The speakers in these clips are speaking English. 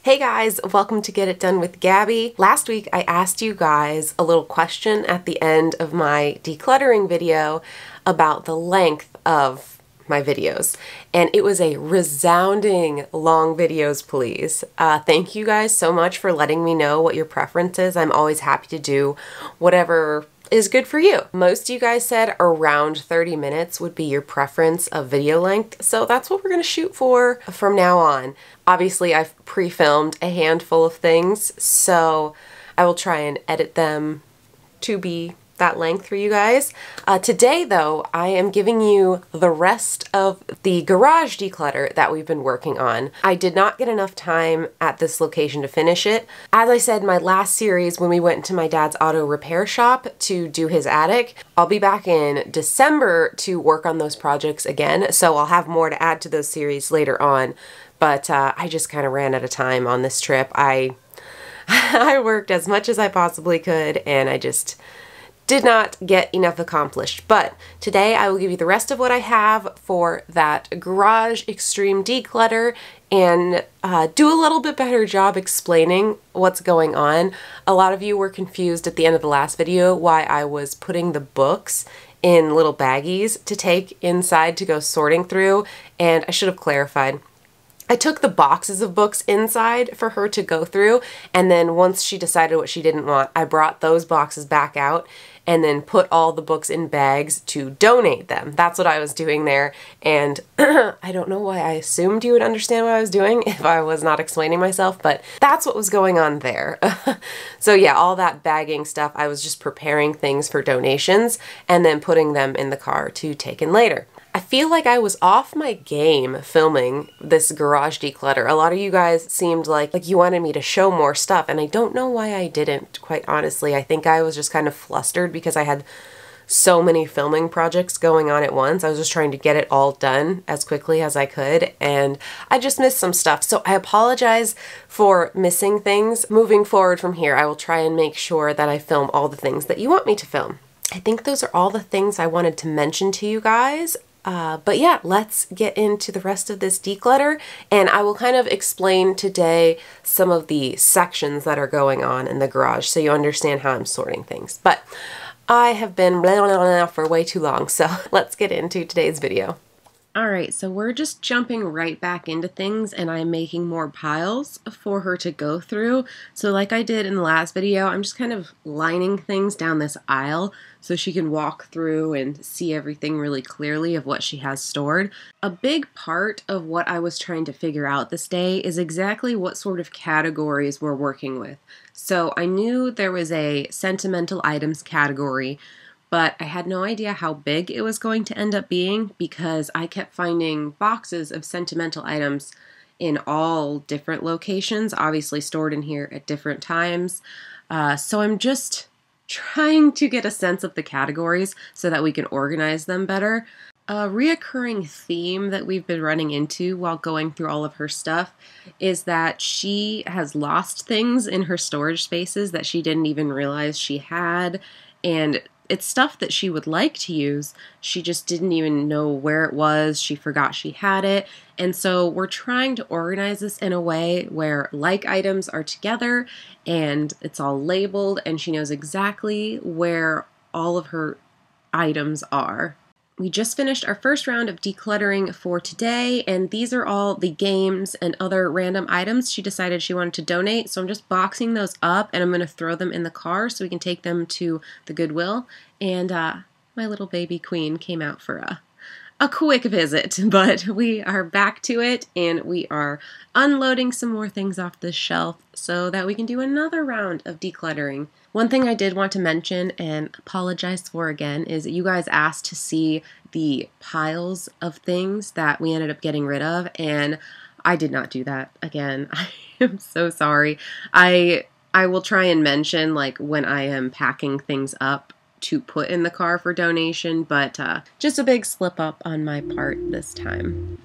Hey guys, welcome to Get It Done with Gabby. Last week I asked you guys a little question at the end of my decluttering video about the length of my videos, and it was a resounding long videos, please. Thank you guys so much for letting me know what your preference is. I'm always happy to do whatever is good for you. Most of you guys said around 30 minutes would be your preference of video length, so that's what we're gonna shoot for from now on. Obviously, I've pre-filmed a handful of things, so I will try and edit them to be that length for you guys. Today, though, I am giving you the rest of the garage declutter that we've been working on. I did not get enough time at this location to finish it. As I said in my last series, when we went into my dad's auto repair shop to do his attic, I'll be back in December to work on those projects again, so I'll have more to add to those series later on. But I just kind of ran out of time on this trip. I worked as much as I possibly could, and I just did not get enough accomplished. But today I will give you the rest of what I have for that garage extreme declutter and do a little bit better job explaining what's going on. A lot of you were confused at the end of the last video why I was putting the books in little baggies to take inside to go sorting through, and I should have clarified. I took the boxes of books inside for her to go through, and then once she decided what she didn't want, I brought those boxes back out and then put all the books in bags to donate them. That's what I was doing there, and I don't know why I assumed you would understand what I was doing if I was not explaining myself, but that's what was going on there. So yeah, all that bagging stuff, I was just preparing things for donations and then putting them in the car to take in later. I feel like I was off my game filming this garage declutter. A lot of you guys seemed like you wanted me to show more stuff, and I don't know why I didn't, quite honestly. I think I was just kind of flustered because I had so many filming projects going on at once. I was just trying to get it all done as quickly as I could, and I just missed some stuff. So I apologize for missing things. Moving forward from here, I will try and make sure that I film all the things that you want me to film. I think those are all the things I wanted to mention to you guys. But yeah, let's get into the rest of this declutter, and I will kind of explain today some of the sections that are going on in the garage so you understand how I'm sorting things. But I have been blah, blah, blah for way too long, so let's get into today's video. Alright, so we're just jumping right back into things, and I'm making more piles for her to go through. So like I did in the last video, I'm just kind of lining things down this aisle so she can walk through and see everything really clearly of what she has stored. A big part of what I was trying to figure out this day is exactly what sort of categories we're working with. So I knew there was a sentimental items category, but I had no idea how big it was going to end up being because I kept finding boxes of sentimental items in all different locations, obviously stored in here at different times. So I'm just trying to get a sense of the categories so that we can organize them better. A reoccurring theme that we've been running into while going through all of her stuff is that she has lost things in her storage spaces that she didn't even realize she had, and it's stuff that she would like to use. She just didn't even know where it was. She forgot she had it. And so we're trying to organize this in a way where like items are together and it's all labeled and she knows exactly where all of her items are. We just finished our first round of decluttering for today, and these are all the games and other random items she decided she wanted to donate. So I'm just boxing those up, and I'm going to throw them in the car so we can take them to the Goodwill. And my little baby queen came out for a quick visit, but we are back to it, and we are unloading some more things off the shelf so that we can do another round of decluttering. One thing I did want to mention and apologize for again is you guys asked to see the piles of things that we ended up getting rid of, and I did not do that again. I am so sorry. I will try and mention like when I am packing things up to put in the car for donation, but just a big slip up on my part this time.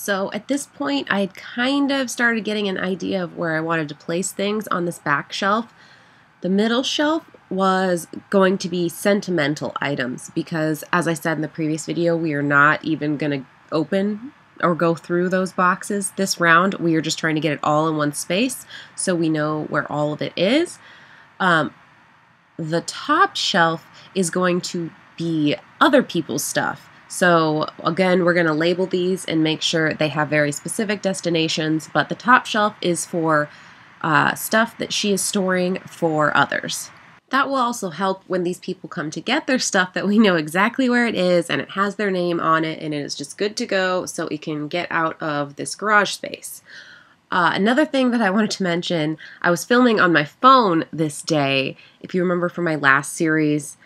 So at this point, I had kind of started getting an idea of where I wanted to place things on this back shelf. The middle shelf was going to be sentimental items because, as I said in the previous video, we are not even going to open or go through those boxes this round. We are just trying to get it all in one space so we know where all of it is. The top shelf is going to be other people's stuff. So again, we're going to label these and make sure they have very specific destinations, but the top shelf is for stuff that she is storing for others. That will also help when these people come to get their stuff that we know exactly where it is and it has their name on it and it is just good to go so it can get out of this garage space. Another thing that I wanted to mention, I was filming on my phone this day. If you remember from my last series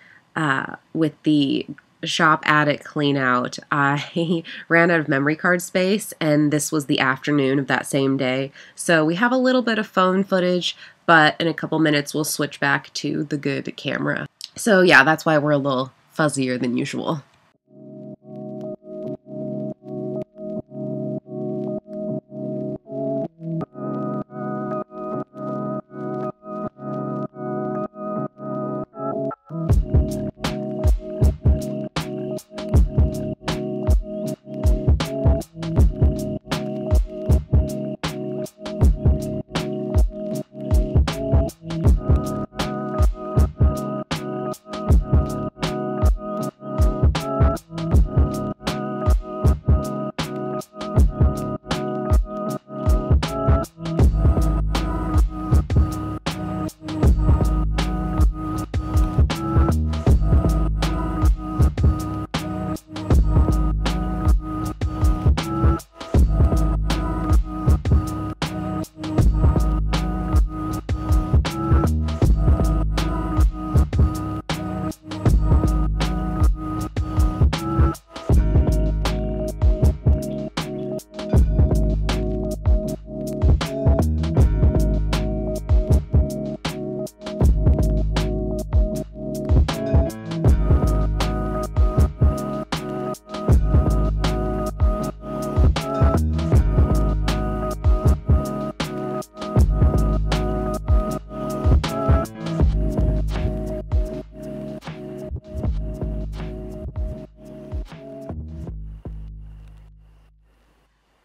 with the shop attic clean out, I ran out of memory card space, and this was the afternoon of that same day. So we have a little bit of phone footage, but in a couple minutes we'll switch back to the good camera. So yeah, that's why we're a little fuzzier than usual.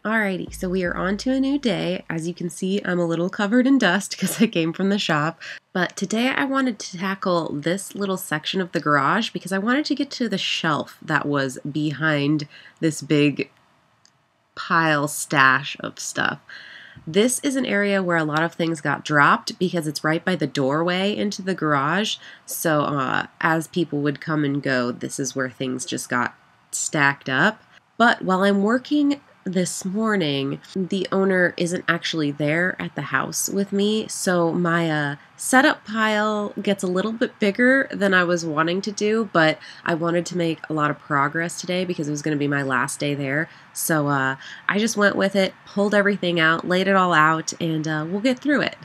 Alrighty, so we are on to a new day. As you can see, I'm a little covered in dust because I came from the shop. But today I wanted to tackle this little section of the garage because I wanted to get to the shelf that was behind this big pile stash of stuff. This is an area where a lot of things got dropped because it's right by the doorway into the garage. So as people would come and go, this is where things just got stacked up. But while I'm working this morning, the owner isn't actually there at the house with me, so my setup pile gets a little bit bigger than I was wanting to do, but I wanted to make a lot of progress today because it was going to be my last day there. So I just went with it, pulled everything out, laid it all out, and we'll get through it.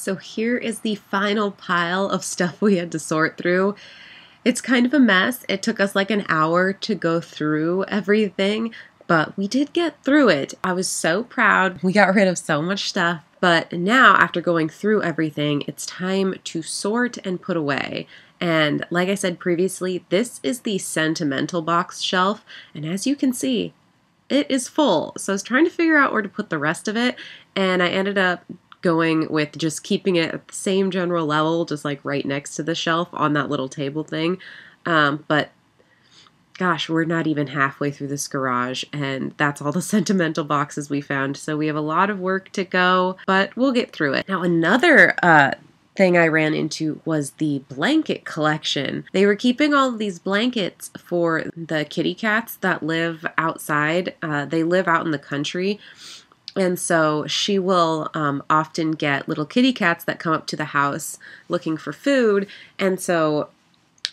So here is the final pile of stuff we had to sort through. It's kind of a mess. It took us like an hour to go through everything, but we did get through it. I was so proud. We got rid of so much stuff. But now, after going through everything, it's time to sort and put away. And like I said previously, this is the sentimental box shelf. And as you can see, it is full. So I was trying to figure out where to put the rest of it. And I ended up going with just keeping it at the same general level, just like right next to the shelf on that little table thing. But gosh, we're not even halfway through this garage, and that's all the sentimental boxes we found. So we have a lot of work to go, but we'll get through it. Now, another thing I ran into was the blanket collection. They were keeping all of these blankets for the kitty cats that live outside. They live out in the country. And so she will often get little kitty cats that come up to the house looking for food. And so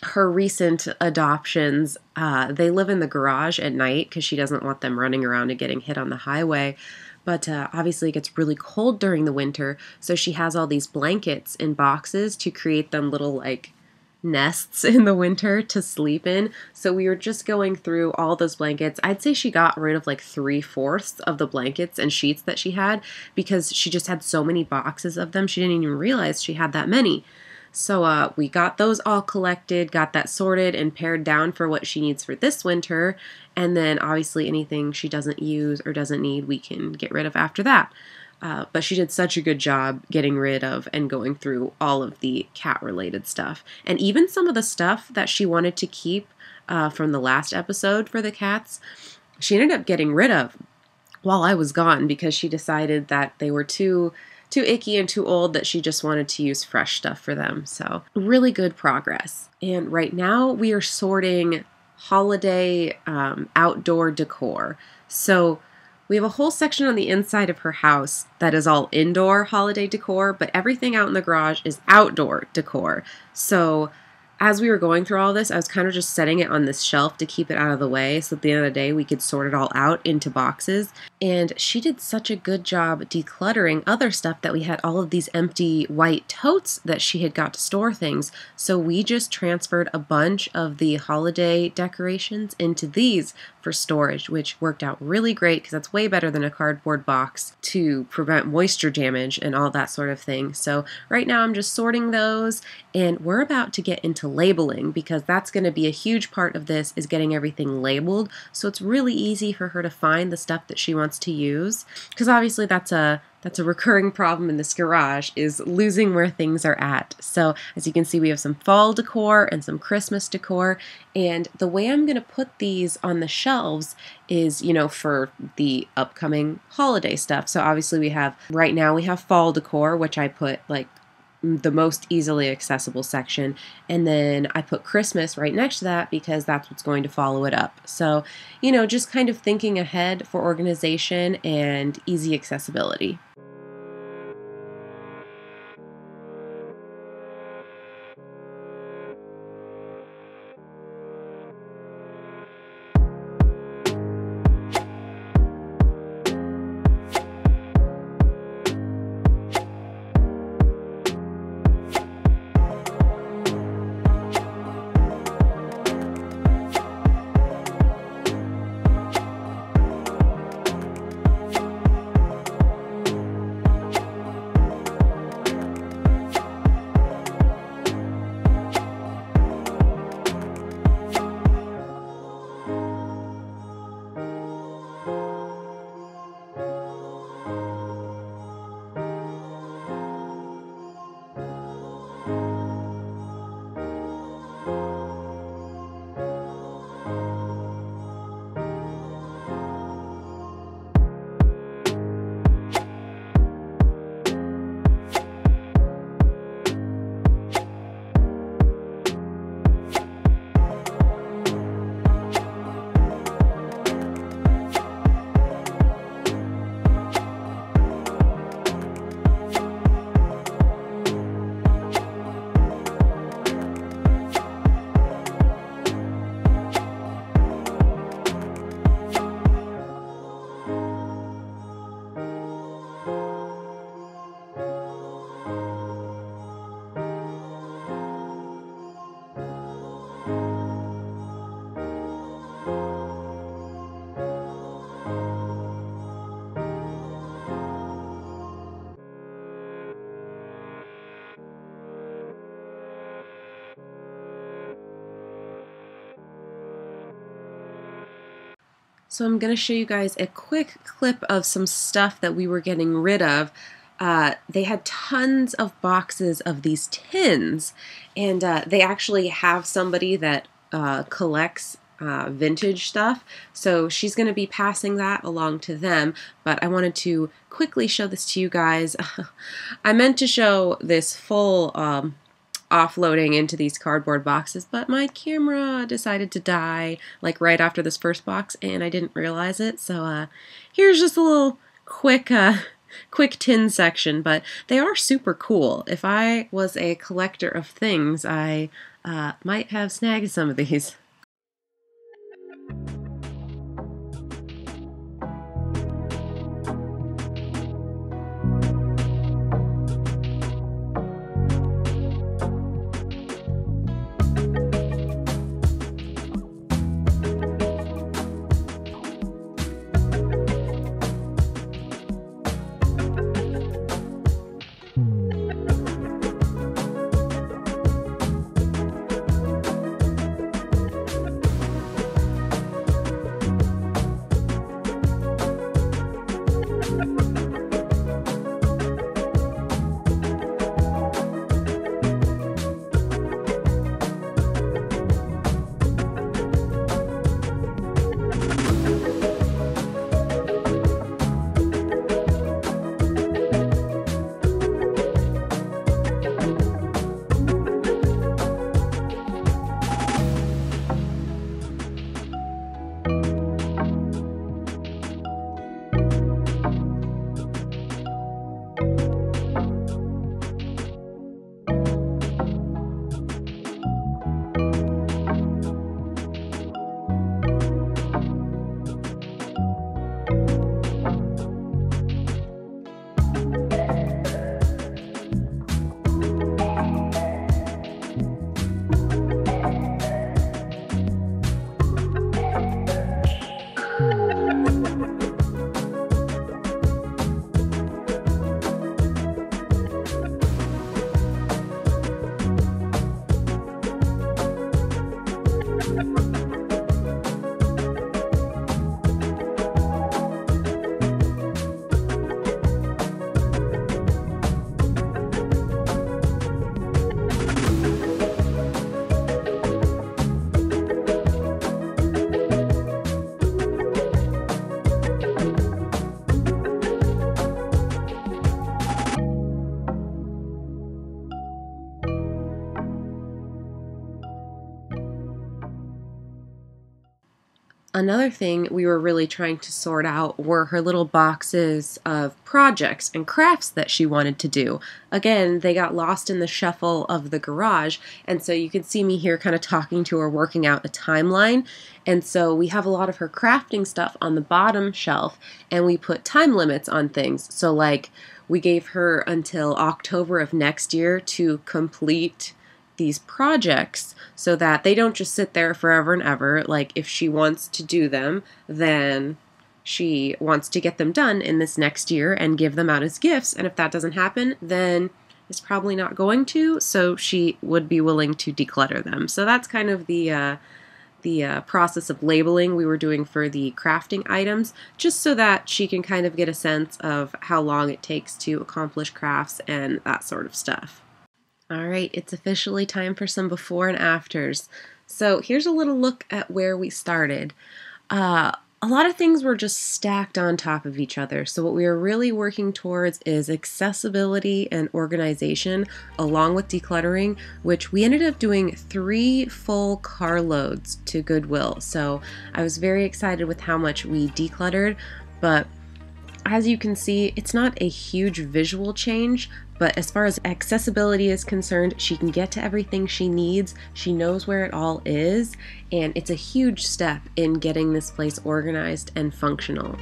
her recent adoptions, they live in the garage at night because she doesn't want them running around and getting hit on the highway. But obviously it gets really cold during the winter, so she has all these blankets in boxes to create them little like nests in the winter to sleep in. So we were just going through all those blankets. I'd say she got rid of like 3/4 of the blankets and sheets that she had because she just had so many boxes of them. She didn't even realize she had that many. So we got those all collected, got that sorted and pared down for what she needs for this winter. And then obviously anything she doesn't use or doesn't need, we can get rid of after that. But she did such a good job getting rid of and going through all of the cat-related stuff. And even some of the stuff that she wanted to keep from the last episode for the cats, she ended up getting rid of while I was gone because she decided that they were too icky and too old, that she just wanted to use fresh stuff for them. So really good progress. And right now we are sorting holiday outdoor decor. So we have a whole section on the inside of her house that is all indoor holiday decor, but everything out in the garage is outdoor decor. So as we were going through all this, I was kind of just setting it on this shelf to keep it out of the way so at the end of the day we could sort it all out into boxes. And she did such a good job decluttering other stuff that we had all of these empty white totes that she had got to store things. So we just transferred a bunch of the holiday decorations into these for storage, which worked out really great because that's way better than a cardboard box to prevent moisture damage and all that sort of thing. So right now I'm just sorting those, and we're about to get into labeling because that's going to be a huge part of this, is getting everything labeled. So it's really easy for her to find the stuff that she wants to use, because obviously that's a recurring problem in this garage, is losing where things are at. So as you can see, we have some fall decor and some Christmas decor, and the way I'm going to put these on the shelves is, you know, for the upcoming holiday stuff. So obviously right now we have fall decor, which I put like the most easily accessible section, and then I put Christmas right next to that because that's what's going to follow it up. So, you know, just kind of thinking ahead for organization and easy accessibility. So I'm going to show you guys a quick clip of some stuff that we were getting rid of. They had tons of boxes of these tins, and they actually have somebody that collects vintage stuff, so she's going to be passing that along to them, but I wanted to quickly show this to you guys. I meant to show this full offloading into these cardboard boxes, but my camera decided to die like right after this first box and I didn't realize it, so here's just a little quick tin section, but they are super cool. If I was a collector of things, I might have snagged some of these. Another thing we were really trying to sort out were her little boxes of projects and crafts that she wanted to do. Again, they got lost in the shuffle of the garage, and so you can see me here kind of talking to her, working out a timeline. And so we have a lot of her crafting stuff on the bottom shelf, and we put time limits on things. So like we gave her until October of next year to complete these projects so that they don't just sit there forever and ever. Like if she wants to do them, then she wants to get them done in this next year and give them out as gifts. And if that doesn't happen, then it's probably not going to, so she would be willing to declutter them. So that's kind of the process of labeling we were doing for the crafting items, just so that she can kind of get a sense of how long it takes to accomplish crafts and that sort of stuff. All right, it's officially time for some before and afters. So here's a little look at where we started. A lot of things were just stacked on top of each other. So what we are really working towards is accessibility and organization along with decluttering, which we ended up doing 3 full carloads to Goodwill. So I was very excited with how much we decluttered, but as you can see, it's not a huge visual change, but as far as accessibility is concerned, she can get to everything she needs, she knows where it all is, and it's a huge step in getting this place organized and functional.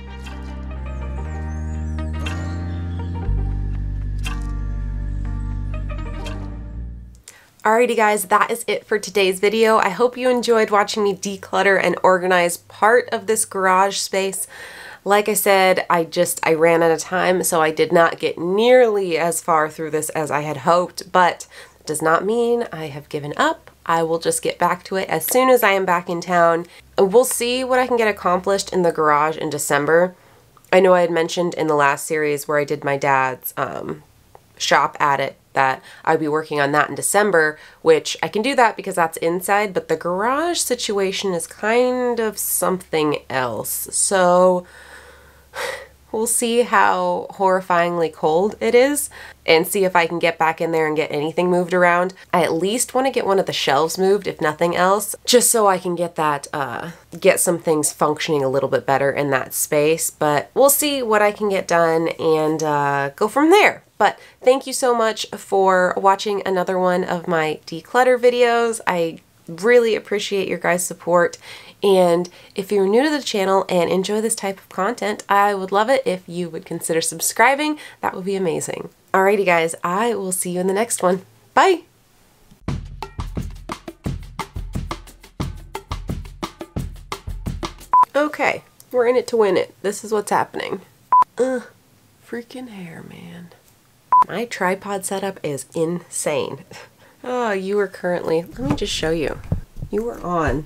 Alrighty guys, that is it for today's video. I hope you enjoyed watching me declutter and organize part of this garage space. Like I said, I ran out of time, so I did not get nearly as far through this as I had hoped, but it does not mean I have given up I will just get back to it as soon as I am back in town. We'll see what I can get accomplished in the garage in December. I know I had mentioned in the last series where I did my dad's shop at it that I'd be working on that in December, which I can do that because that's inside, but the garage situation is kind of something else. So we'll see how horrifyingly cold it is and see if I can get back in there and get anything moved around. I at least want to get one of the shelves moved, if nothing else, just so I can get that, get some things functioning a little bit better in that space. But we'll see what I can get done and go from there. But thank you so much for watching another one of my declutter videos. I really appreciate your guys' support. And if you're new to the channel and enjoy this type of content, I would love it if you would consider subscribing. That would be amazing. Alrighty guys, I will see you in the next one. Bye! Okay, we're in it to win it. This is what's happening. Freaking hair, man. My tripod setup is insane. Oh, you are currently, let me just show you. You are on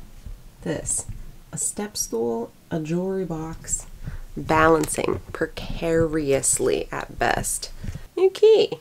this. A step stool, a jewelry box, balancing precariously at best. Okay.